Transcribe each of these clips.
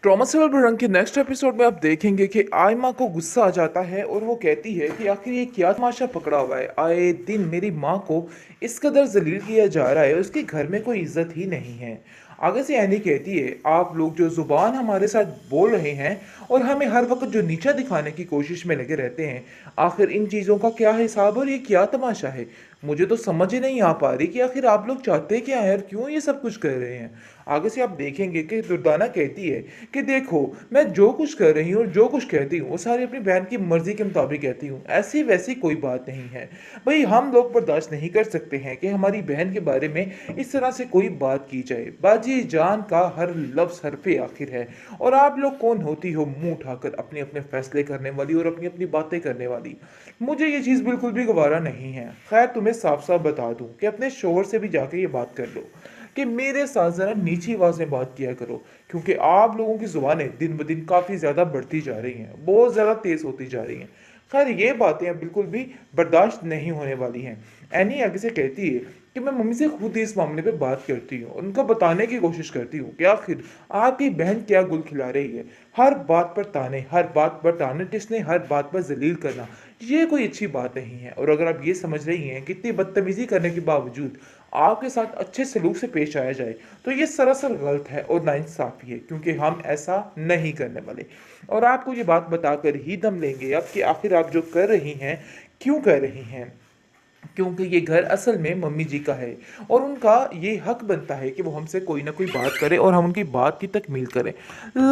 Trauma से रंग के नेक्स्ट एपिसोड में आप देखेंगे कि आयमा को गुस्सा आ जाता है और वो कहती है कि आखिर ये क्या तमाशा पकड़ा हुआ है। आए दिन मेरी माँ को इस कदर जलील किया जा रहा है, उसके घर में कोई इज्जत ही नहीं है। आगे से एनी कहती है, आप लोग जो जुबान हमारे साथ बोल रहे हैं और हमें हर वक्त जो नीचा दिखाने की कोशिश में लगे रहते हैं, आखिर इन चीज़ों का क्या हिसाब और ये क्या तमाशा है। मुझे तो समझ ही नहीं आ पा रही कि आखिर आप लोग चाहते क्या हैं और क्यों ये सब कुछ कर रहे हैं। आगे से आप देखेंगे कि दुर्दाना कहती है कि देखो, मैं जो कुछ कर रही हूँ और जो कुछ कहती हूँ वो सारी अपनी बहन की मर्जी के मुताबिक कहती हूँ, ऐसी वैसी कोई बात नहीं है। भाई हम लोग बर्दाश्त नहीं कर सकते हैं कि हमारी बहन के बारे में इस तरह से कोई बात की जाए। बाजी जान का हर लफ्ज़ हरफे आखिर है। और आप लोग कौन होती हो मुंह उठाकर अपने अपने फैसले करने वाली और अपनी अपनी बातें करने वाली। मुझे ये चीज़ बिल्कुल भी गवारा नहीं है। खैर तुम्हें साफ साफ बता दूं कि अपने शोहर से भी जाके ये बात कर लो कि मेरे साथ ज़रा नीची आवाज़ में बात किया करो, क्योंकि आप लोगों की ज़ुबानें दिन ब दिन काफ़ी ज़्यादा बढ़ती जा रही हैं, बहुत ज़्यादा तेज़ होती जा रही हैं। खैर ये बातें अब बिल्कुल भी बर्दाश्त नहीं होने वाली हैं। एनी आगे से कहती है कि मैं मम्मी से खुद ही इस मामले पे बात करती हूँ, उनको बताने की कोशिश करती हूँ कि आखिर आपकी बहन क्या गुल खिला रही है। हर बात पर ताने, हर बात पर ताने टिसने, हर बात पर जलील करना, ये कोई अच्छी बात नहीं है। और अगर आप ये समझ रही हैं कि इतनी बदतमीजी करने के बावजूद आपके साथ अच्छे सलूक से पेश आया जाए, तो ये सरासर गलत है और नाइंसाफ़ी है, क्योंकि हम ऐसा नहीं करने वाले। और आपको ये बात बताकर ही दम लेंगे अब कि आखिर आप जो कर रही हैं, क्यों कर रही हैं। क्योंकि ये घर असल में मम्मी जी का है और उनका ये हक बनता है कि वो हमसे कोई ना कोई बात करे और हम उनकी बात की तकमील करें।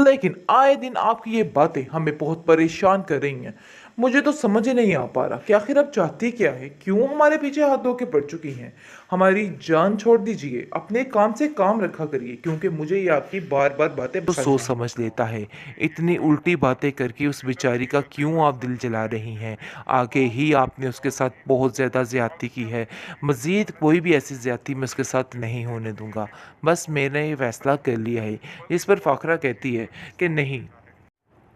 लेकिन आए दिन आपकी ये बातें हमें बहुत परेशान कर रही हैं। मुझे तो समझ ही नहीं आ पा रहा कि आखिर आप चाहती क्या है, क्यों हमारे पीछे हाथ धो के पड़ चुकी हैं। हमारी जान छोड़ दीजिए, अपने काम से काम रखा करिए, क्योंकि मुझे ये आपकी बार बार बातें तो पसंद सोच नहीं। समझ लेता है। इतनी उल्टी बातें करके उस बेचारी का क्यों आप दिल जला रही हैं? आगे ही आपने उसके साथ बहुत ज़्यादा ज़्यादती की है। मज़ीद कोई भी ऐसी ज़्यादती मैं उसके साथ नहीं होने दूँगा। बस मैंने ये फ़ैसला कर लिया है। इस पर फ़ाखरा कहती है कि नहीं,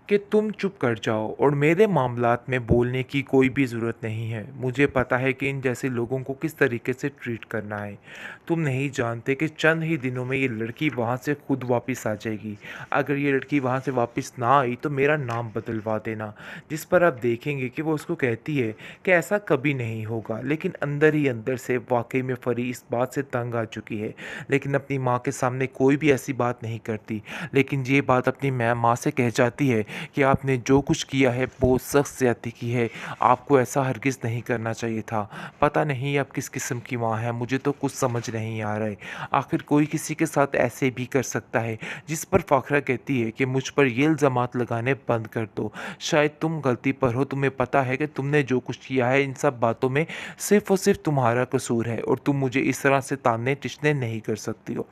कि तुम चुप कर जाओ और मेरे मामलात में बोलने की कोई भी ज़रूरत नहीं है। मुझे पता है कि इन जैसे लोगों को किस तरीके से ट्रीट करना है। तुम नहीं जानते कि चंद ही दिनों में ये लड़की वहाँ से खुद वापस आ जाएगी। अगर ये लड़की वहाँ से वापस ना आई तो मेरा नाम बदलवा देना। जिस पर आप देखेंगे कि वो उसको कहती है कि ऐसा कभी नहीं होगा, लेकिन अंदर ही अंदर से वाकई में फरी इस बात से तंग आ चुकी है। लेकिन अपनी माँ के सामने कोई भी ऐसी बात नहीं करती। लेकिन ये बात अपनी माँ से कह जाती है कि आपने जो कुछ किया है बहुत सख्त ज़्यादती की है। आपको ऐसा हरगिज़ नहीं करना चाहिए था। पता नहीं आप किस किस्म की माँ हैं, मुझे तो कुछ समझ नहीं आ रहा है। आखिर कोई किसी के साथ ऐसे भी कर सकता है। जिस पर फ़ाखरा कहती है कि मुझ पर ये इल्ज़ामात लगाने बंद कर दो। शायद तुम गलती पर हो, तुम्हें पता है कि तुमने जो कुछ किया है इन सब बातों में सिर्फ़ और सिर्फ़ तुम्हारा कसूर है और तुम मुझे इस तरह से ताने टिचने नहीं कर सकती हो।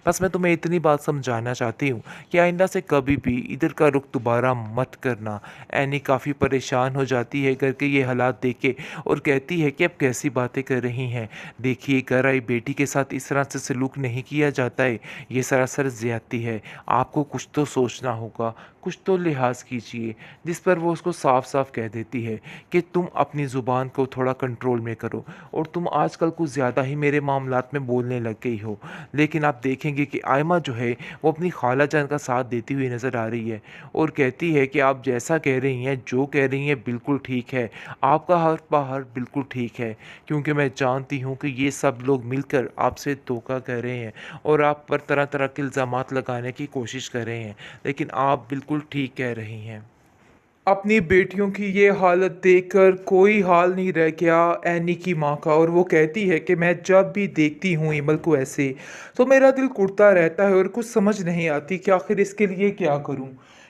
बस मैं तुम्हें इतनी बात समझाना चाहती हूँ कि आइंदा से कभी भी इधर का रुख दोबारा मत करना। एनी काफ़ी परेशान हो जाती है करके ये हालात देख के और कहती है कि अब कैसी बातें कर रही हैं। देखिए, घर आई बेटी के साथ इस तरह से सलूक नहीं किया जाता है। ये सरासर ज़्यादती है। आपको कुछ तो सोचना होगा, कुछ तो लिहाज कीजिए। जिस पर वो उसको साफ साफ कह देती है कि तुम अपनी ज़ुबान को थोड़ा कंट्रोल में करो और तुम आजकल कुछ ज़्यादा ही मेरे मामलात में बोलने लग गई हो। लेकिन आप देखेंगे कि आयमा जो है वो अपनी खाला जान का साथ देती हुई नज़र आ रही है और कहती है कि आप जैसा कह रही हैं, जो कह रही हैं बिल्कुल ठीक है। आपका हर बाहर बिल्कुल ठीक है, क्योंकि मैं जानती हूँ कि ये सब लोग मिलकर आपसे धोखा कर रहे हैं और आप पर तरह तरह के इल्ज़ामात लगाने की कोशिश कर रहे हैं। लेकिन आप बिल्कुल ठीक कह रही हैं। अपनी बेटियों की ये हालत देखकर कोई हाल नहीं रह गया एनी की माँ का। और वो कहती है कि मैं जब भी देखती हूँ इमल को ऐसे, तो मेरा दिल कुड़ता रहता है और कुछ समझ नहीं आती कि आखिर इसके लिए क्या करूँ,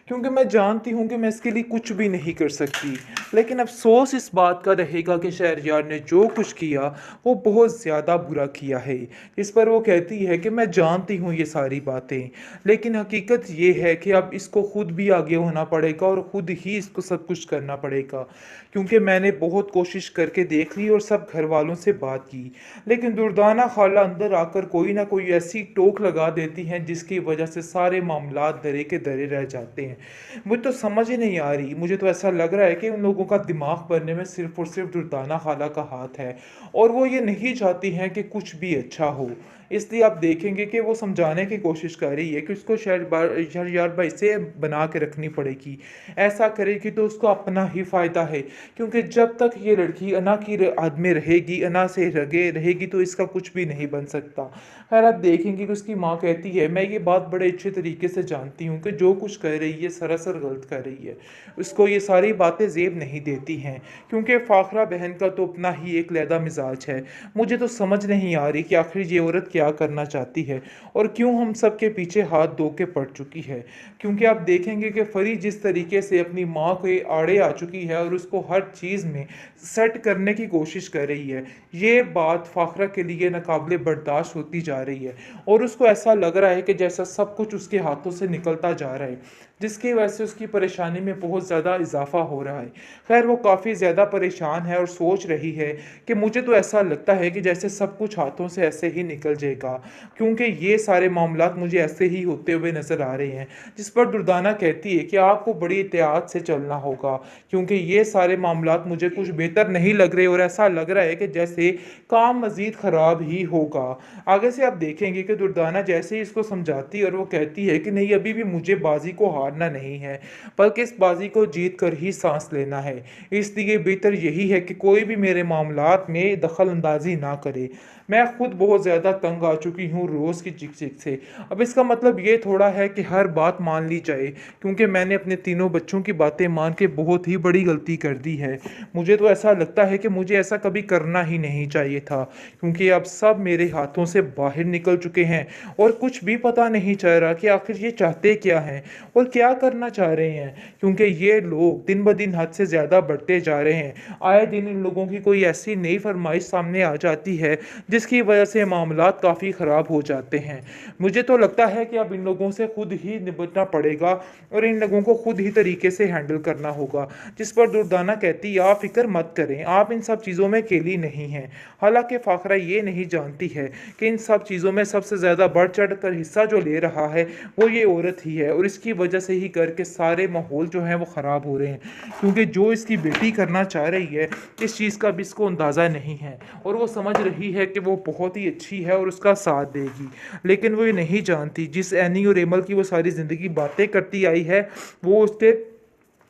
क्योंकि मैं जानती हूँ कि मैं इसके लिए कुछ भी नहीं कर सकती। लेकिन अफसोस इस बात का रहेगा कि शहरयार ने जो कुछ किया वो बहुत ज़्यादा बुरा किया है। इस पर वो कहती है कि मैं जानती हूँ ये सारी बातें, लेकिन हकीकत ये है कि अब इसको खुद भी आगे होना पड़ेगा और खुद ही इसको सब कुछ करना पड़ेगा, क्योंकि मैंने बहुत कोशिश करके देख ली और सब घर वालों से बात की, लेकिन दुर्दाना खाला अंदर आकर कोई ना कोई ऐसी टोक लगा देती हैं जिसकी वजह से सारे मामलात दरे के दरे रह जाते हैं। मुझे तो समझ ही नहीं आ रही। मुझे तो ऐसा लग रहा है कि उन लोगों का दिमाग भरने में सिर्फ और सिर्फ दुर्दाना खाला का हाथ है और वो ये नहीं चाहती हैं कि कुछ भी अच्छा हो। इसलिए आप देखेंगे कि वो समझाने की कोशिश कर रही है कि उसको शहरयार भाई से बना के रखनी पड़ेगी। ऐसा करेगी तो उसको अपना ही फ़ायदा है, क्योंकि जब तक ये लड़की अना की आद में रहेगी, अना से रगे रहेगी, तो इसका कुछ भी नहीं बन सकता। खैर आप देखेंगे कि उसकी माँ कहती है, मैं ये बात बड़े अच्छे तरीके से जानती हूँ कि जो कुछ कर रही है सरासर गलत कर रही है। उसको ये सारी बातें ज़ेब नहीं देती हैं, क्योंकि फ़ाखरा बहन का तो अपना ही एक लैदा मिजाज है। मुझे तो समझ नहीं आ रही कि आखिर ये औरत क्या करना चाहती है और क्यों हम सब के पीछे हाथ धो के पड़ चुकी है। क्योंकि आप देखेंगे कि फरी जिस तरीके से अपनी माँ के आड़े आ चुकी है और उसको हर चीज़ में सेट करने की कोशिश कर रही है, ये बात फ़ाखरा के लिए नाकाबिले बर्दाश्त होती जा रही है और उसको ऐसा लग रहा है कि जैसा सब कुछ उसके हाथों से निकलता जा रहा है, जिसकी वजह से उसकी परेशानी में बहुत ज़्यादा इजाफा हो रहा है। खैर वो काफ़ी ज़्यादा परेशान है और सोच रही है कि मुझे तो ऐसा लगता है कि जैसे सब कुछ हाथों से ऐसे ही निकल जाएगा, क्योंकि ये सारे मामलात मुझे ऐसे ही होते हुए नज़र आ रहे हैं। जिस पर दुर्दाना कहती है कि आपको बड़ी एहतियात से चलना होगा, क्योंकि ये सारे मामलात मुझे कुछ बेहतर नहीं लग रहे और ऐसा लग रहा है कि जैसे काम मज़ीद ख़राब ही होगा। आगे से आप देखेंगे कि दुर्दाना जैसे ही इसको समझाती है और वो कहती है कि नहीं, अभी भी मुझे बाजी को हारना नहीं है, बल्कि इस बाजी को जीत कर ही सांस लेना है। इसलिए बेहतर यही है कि कोई भी मेरे मामलात में दखल अंदाजी ना करे। मैं खुद बहुत ज़्यादा तंग आ चुकी हूँ रोज़ की चिक चिक से। अब इसका मतलब ये थोड़ा है कि हर बात मान ली जाए, क्योंकि मैंने अपने तीनों बच्चों की बातें मान के बहुत ही बड़ी गलती कर दी है। मुझे तो ऐसा लगता है कि मुझे ऐसा कभी करना ही नहीं चाहिए था, क्योंकि अब सब मेरे हाथों से बाहर निकल चुके हैं और कुछ भी पता नहीं चल रहा कि आखिर ये चाहते क्या हैं और क्या करना चाह रहे हैं, क्योंकि ये लोग दिन ब दिन हद से ज़्यादा बढ़ते जा रहे हैं। आए दिन इन लोगों की कोई ऐसी नई फरमाइश सामने आ जाती है जिसकी वजह से मामलात काफ़ी ख़राब हो जाते हैं। मुझे तो लगता है कि अब इन लोगों से खुद ही निपटना पड़ेगा और इन लोगों को खुद ही तरीके से हैंडल करना होगा। जिस पर दुर्दाना कहती, आप फिक्र मत करें, आप इन सब चीज़ों में अकेली नहीं हैं। हालांकि फ़ाखरा ये नहीं जानती है कि इन सब चीज़ों में सबसे ज़्यादा बढ़ चढ़ कर हिस्सा जो ले रहा है वो ये औरत ही है, और इसकी वजह से ही घर के सारे माहौल जो हैं वो ख़राब हो रहे हैं, क्योंकि जो इसकी बेटी करना चाह रही है इस चीज़ का भी इसको अंदाज़ा नहीं है और वो समझ रही है कि वो बहुत ही अच्छी है और उसका साथ देगी। लेकिन वो ये नहीं जानती जिस एनी और एमल की वो सारी ज़िंदगी बातें करती आई है वो उसके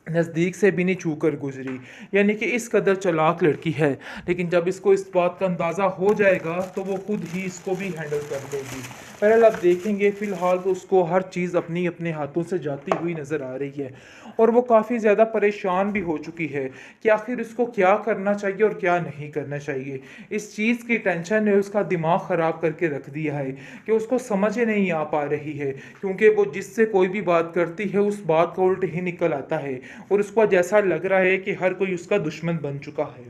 नज़दीक से भी नहीं छू कर गुजरी, यानी कि इस कदर चालाक लड़की है। लेकिन जब इसको इस बात का अंदाज़ा हो जाएगा तो वो खुद ही इसको भी हैंडल कर लेगी। बहरहाल आप देखेंगे फ़िलहाल तो उसको हर चीज़ अपनी अपने हाथों से जाती हुई नज़र आ रही है और वो काफ़ी ज़्यादा परेशान भी हो चुकी है कि आखिर उसको क्या करना चाहिए और क्या नहीं करना चाहिए। इस चीज़ की टेंशन ने उसका दिमाग ख़राब करके रख दिया है कि उसको समझ ही नहीं आ पा रही है, क्योंकि वो जिससे कोई भी बात करती है उस बात का उल्ट ही निकल आता है और उसको जैसा लग रहा है कि हर कोई उसका दुश्मन बन चुका है।